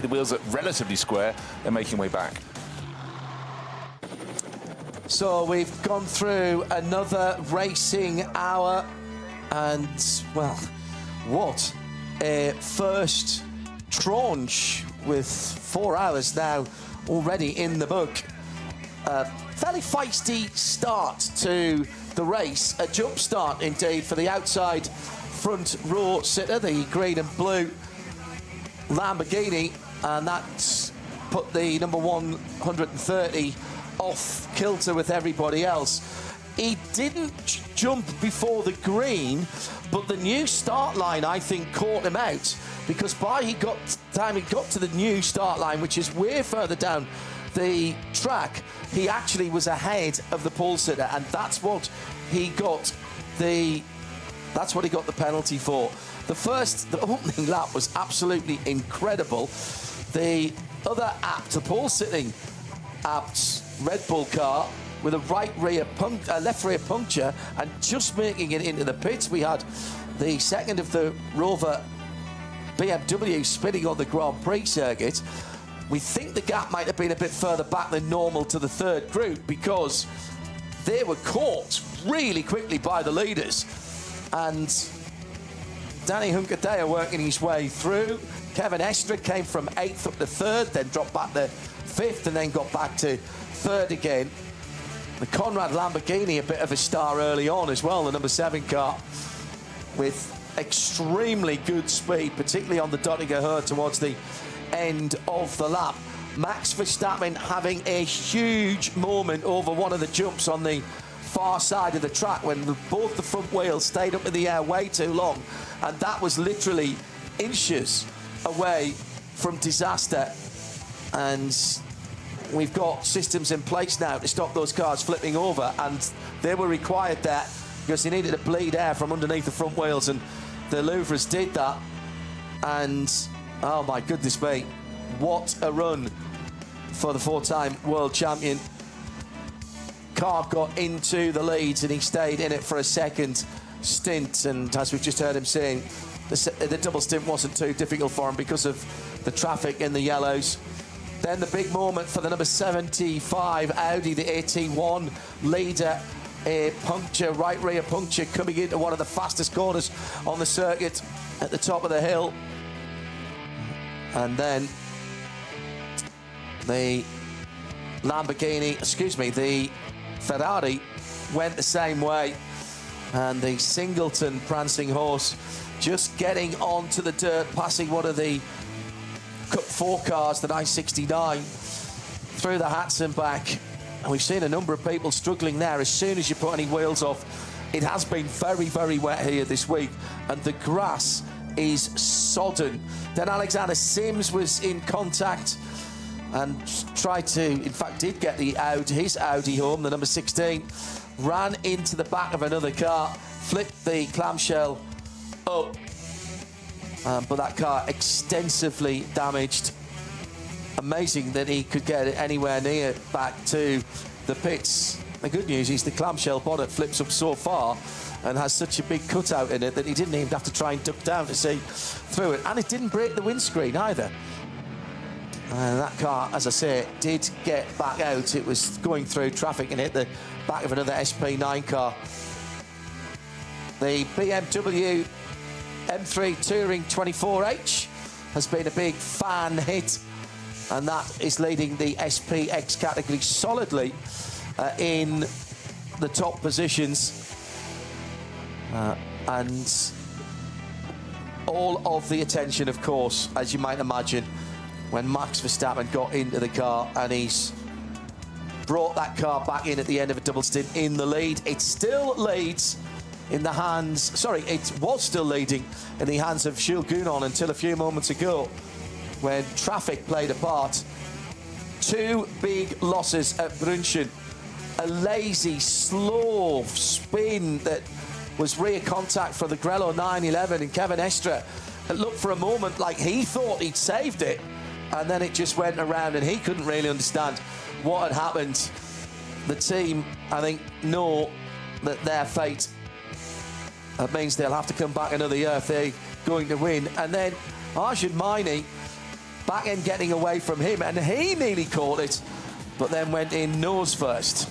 The wheels are relatively square, they're making way back. So we've gone through another racing hour, and, well, what a first tranche with 4 hours now already in the book. Fairly feisty start to the race, a jump start indeed for the outside front row sitter, the green and blue Lamborghini, and that's put the number 130 off kilter with everybody else. He didn't jump before the green, but the new start line, I think, caught him out, because by the time he got to the new start line, which is way further down the track, he actually was ahead of the pole sitter, and that's what he got the penalty for. The opening lap was absolutely incredible. The other apt, the pole sitting apt Red Bull car with a left rear puncture and just making it into the pits. We had the second of the Rover BMW spinning on the Grand Prix circuit. We think the gap might have been a bit further back than normal to the third group, because they were caught really quickly by the leaders. And Danny Huncadea working his way through. Kevin Estre came from 8th up to 3rd, then dropped back to 5th, and then got back to 3rd again. The Conrad Lamborghini, a bit of a star early on as well, the number 7 car, with extremely good speed, particularly on the Dottinger towards the end of the lap. Max Verstappen having a huge moment over one of the jumps on the far side of the track when both the front wheels stayed up in the air way too long, and that was literally inches away from disaster. And we've got systems in place now to stop those cars flipping over, and they were required that because they needed to bleed air from underneath the front wheels, and the Louvres did that. And oh my goodness me, what a run for the 4-time world champion. Car got into the lead and he stayed in it for a second stint, and as we've just heard him saying, the double stint wasn't too difficult for him because of the traffic in the yellows. Then the big moment for the number 75 Audi, the AT1 leader, a puncture, right rear puncture, coming into one of the fastest corners on the circuit at the top of the hill. And then the the Ferrari went the same way, and the Singleton prancing horse just getting onto the dirt, passing one of the Cup 4 cars, the 969, through the hats and back. And we've seen a number of people struggling there. As soon as you put any wheels off, it has been very, very wet here this week, and the grass is sodden. Then Alexander Sims was in contact and tried to, in fact, did get his Audi home, the number 16, ran into the back of another car, flipped the clamshell up, but that car extensively damaged. Amazing that he could get it anywhere near back to the pits. The good news is the clamshell bonnet flips up so far and has such a big cutout in it that he didn't even have to try and duck down to see through it. And it didn't break the windscreen either. And that car, as I say, did get back out. It was going through traffic and hit the back of another SP9 car. The BMW M3 Touring 24h has been a big fan hit, and that is leading the SPX category solidly in the top positions. And all of the attention, of course, as you might imagine, when Max Verstappen got into the car, and he's brought that car back in at the end of a double stint in the lead. It still leads in the hands, sorry, it was still leading in the hands of Jules Gounon until a few moments ago, when traffic played a part. 2 big losses at Brunchen. A lazy, slow spin that was rear contact for the GRELLO 911, and Kevin Estre, it looked for a moment like he thought he'd saved it, and then it just went around and he couldn't really understand what had happened. The team, I think, know that their fate, that means they'll have to come back another year if they're going to win. And then Arjun Maini Back end getting away from him, and he nearly caught it, but then went in nose first.